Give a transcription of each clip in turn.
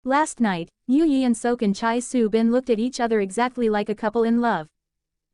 Last night, Yeon-Seok and Chae Soo-Bin looked at each other exactly like a couple in love.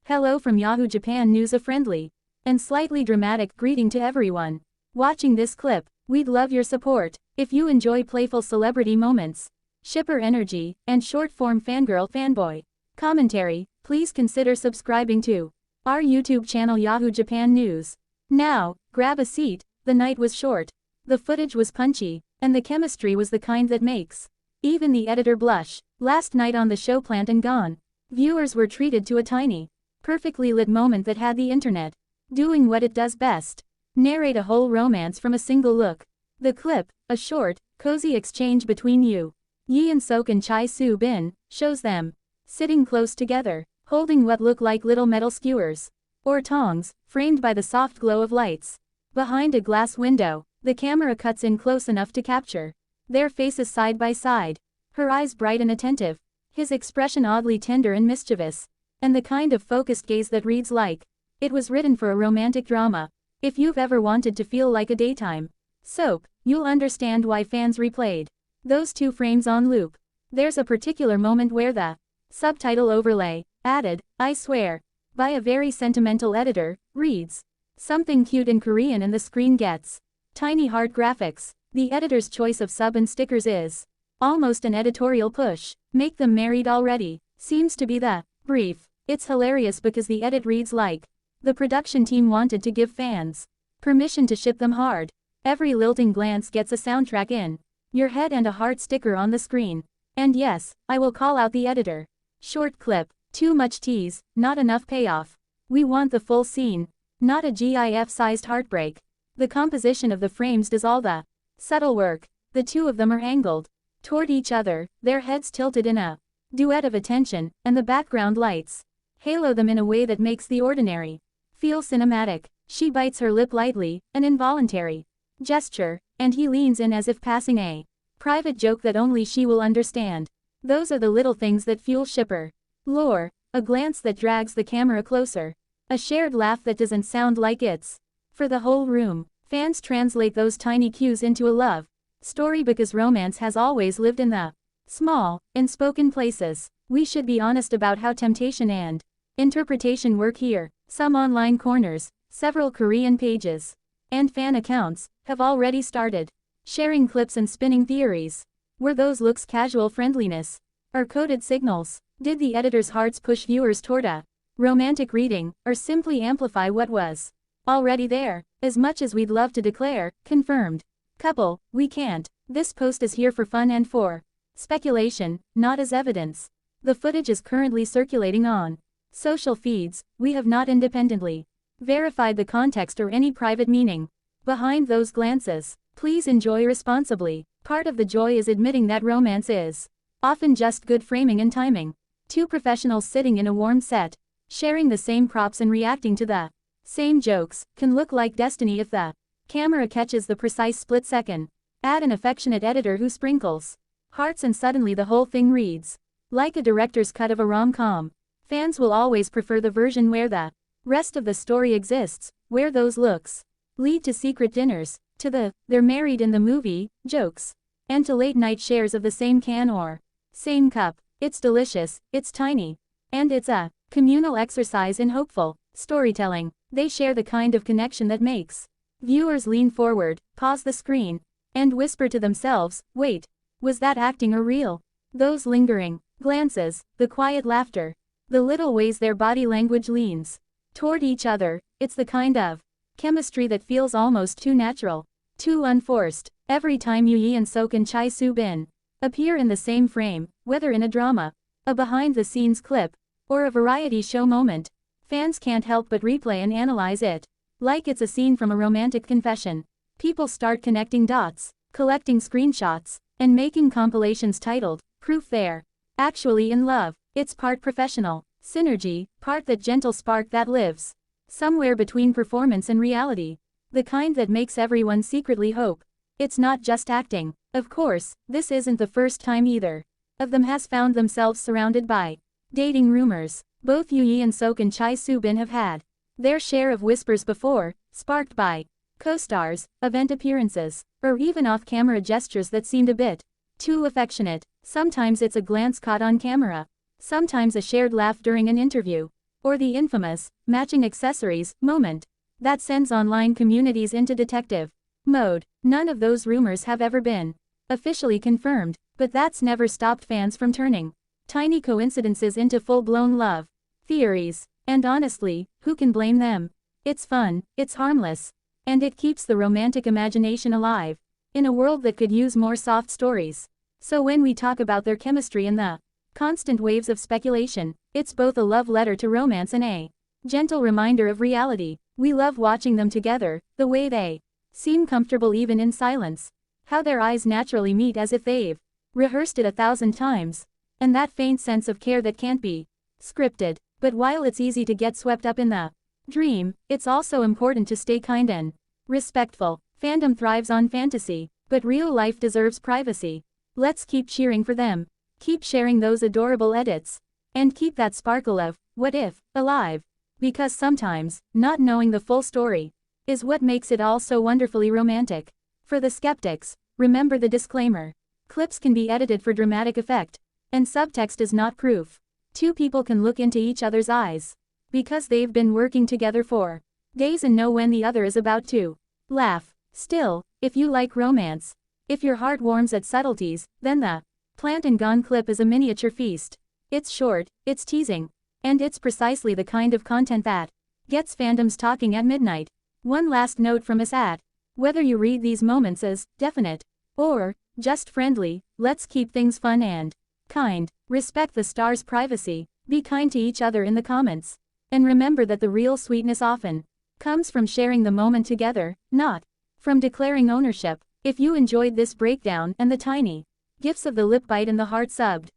Hello from Yahoo Japan News, a friendly and slightly dramatic greeting to everyone watching this clip. We'd love your support. If you enjoy playful celebrity moments, shipper energy, and short-form fangirl fanboy commentary, please consider subscribing to our YouTube channel Yahoo Japan News. Now, grab a seat. The night was short, the footage was punchy, and the chemistry was the kind that makes even the editor blush. Last night on the show Plant and Gone, viewers were treated to a tiny, perfectly lit moment that had the internet doing what it does best: narrate a whole romance from a single look. The clip, a short, cozy exchange between Yeon-Seok and Chae Soo-Bin, shows them sitting close together, holding what look like little metal skewers or tongs, framed by the soft glow of lights behind a glass window. The camera cuts in close enough to capture their faces side by side, her eyes bright and attentive, his expression oddly tender and mischievous, and the kind of focused gaze that reads like it was written for a romantic drama. If you've ever wanted to feel like a daytime soap, you'll understand why fans replayed those two frames on loop. There's a particular moment where the subtitle overlay, added, I swear, by a very sentimental editor, reads something cute in Korean and the screen gets tiny heart graphics. The editor's choice of sub and stickers is almost an editorial push. Make them married already seems to be the brief. It's hilarious because the edit reads like the production team wanted to give fans permission to ship them hard. Every lilting glance gets a soundtrack in your head and a heart sticker on the screen. And yes, I will call out the editor. Short clip, too much tease, not enough payoff. We want the full scene, not a GIF-sized heartbreak. The composition of the frames does all the subtle work. The two of them are angled toward each other, their heads tilted in a duet of attention, and the background lights halo them in a way that makes the ordinary feel cinematic. She bites her lip lightly, an involuntary gesture, and he leans in as if passing a private joke that only she will understand. Those are the little things that fuel shipper lore. A glance that drags the camera closer, a shared laugh that doesn't sound like it's for the whole room. Fans translate those tiny cues into a love story because romance has always lived in the small, unspoken places. We should be honest about how temptation and interpretation work here. Some online corners, several Korean pages, and fan accounts have already started sharing clips and spinning theories. Were those looks casual friendliness or coded signals? Did the editor's hearts push viewers toward a romantic reading, or simply amplify what was already there? As much as we'd love to declare confirmed couple, we can't. This post is here for fun and for speculation, not as evidence. The footage is currently circulating on social feeds. We have not independently verified the context or any private meaning behind those glances. Please enjoy responsibly. Part of the joy is admitting that romance is often just good framing and timing. Two professionals sitting in a warm set, sharing the same props and reacting to the same jokes, can look like destiny if the camera catches the precise split second. Add an affectionate editor who sprinkles hearts and suddenly the whole thing reads like a director's cut of a rom-com. Fans will always prefer the version where the rest of the story exists, where those looks lead to secret dinners, to the they're married in the movie jokes, and to late-night shares of the same can or same cup. It's delicious, it's tiny, and it's a communal exercise in hopeful storytelling. They share the kind of connection that makes viewers lean forward, pause the screen, and whisper to themselves, wait, was that acting or real? Those lingering glances, the quiet laughter, the little ways their body language leans toward each other, it's the kind of chemistry that feels almost too natural, too unforced. Every time Yeon-Seok and Chae Soo-Bin appear in the same frame, whether in a drama, a behind-the-scenes clip, or a variety show moment, fans can't help but replay and analyze it like it's a scene from a romantic confession. People start connecting dots, collecting screenshots, and making compilations titled Proof They're Actually in Love. It's part professional synergy, part that gentle spark that lives somewhere between performance and reality, the kind that makes everyone secretly hope it's not just acting. Of course, this isn't the first time either of them has found themselves surrounded by dating rumors. Both Yeon-Seok and Chae Soo-Bin have had their share of whispers before, sparked by co-stars, event appearances, or even off-camera gestures that seemed a bit Too affectionate. Sometimes it's a glance caught on camera. Sometimes a shared laugh during an interview. Or the infamous, matching accessories, moment. That sends online communities into detective mode. None of those rumors have ever been officially confirmed, but that's never stopped fans from turning tiny coincidences into full-blown love theories. And honestly, who can blame them? It's fun, it's harmless, and it keeps the romantic imagination alive in a world that could use more soft stories. So when we talk about their chemistry and the constant waves of speculation, it's both a love letter to romance and a gentle reminder of reality. We love watching them together, the way they seem comfortable even in silence, how their eyes naturally meet as if they've rehearsed it 1,000 times, and that faint sense of care that can't be scripted. But while it's easy to get swept up in the dream, it's also important to stay kind and respectful. Fandom thrives on fantasy, but real life deserves privacy. Let's keep cheering for them, keep sharing those adorable edits, and keep that sparkle of what if alive. Because sometimes, not knowing the full story is what makes it all so wonderfully romantic. For the skeptics, remember the disclaimer. Clips can be edited for dramatic effect, and subtext is not proof. Two people can look into each other's eyes because they've been working together for days and know when the other is about to laugh. Still, if you like romance, if your heart warms at subtleties, then the Plant and Gone clip is a miniature feast. It's short, it's teasing, and it's precisely the kind of content that gets fandoms talking at midnight. One last note from us at whether you read these moments as definite or just friendly, let's keep things fun and kind. Respect the stars' privacy, be kind to each other in the comments, and remember that the real sweetness often comes from sharing the moment together, not from declaring ownership. If you enjoyed this breakdown and the tiny gifts of the lip bite and the heart subbed,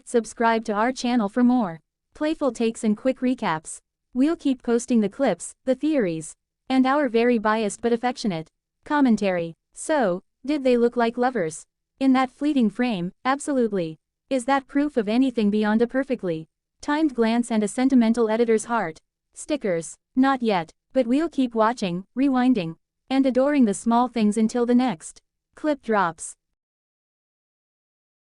subscribe to our channel for more playful takes and quick recaps. We'll keep posting the clips, the theories, and our very biased but affectionate commentary. So, did they look like lovers in that fleeting frame? Absolutely. Is that proof of anything beyond a perfectly timed glance and a sentimental editor's heart? Stickers? Not yet, but we'll keep watching, rewinding, and adoring the small things until the next clip drops.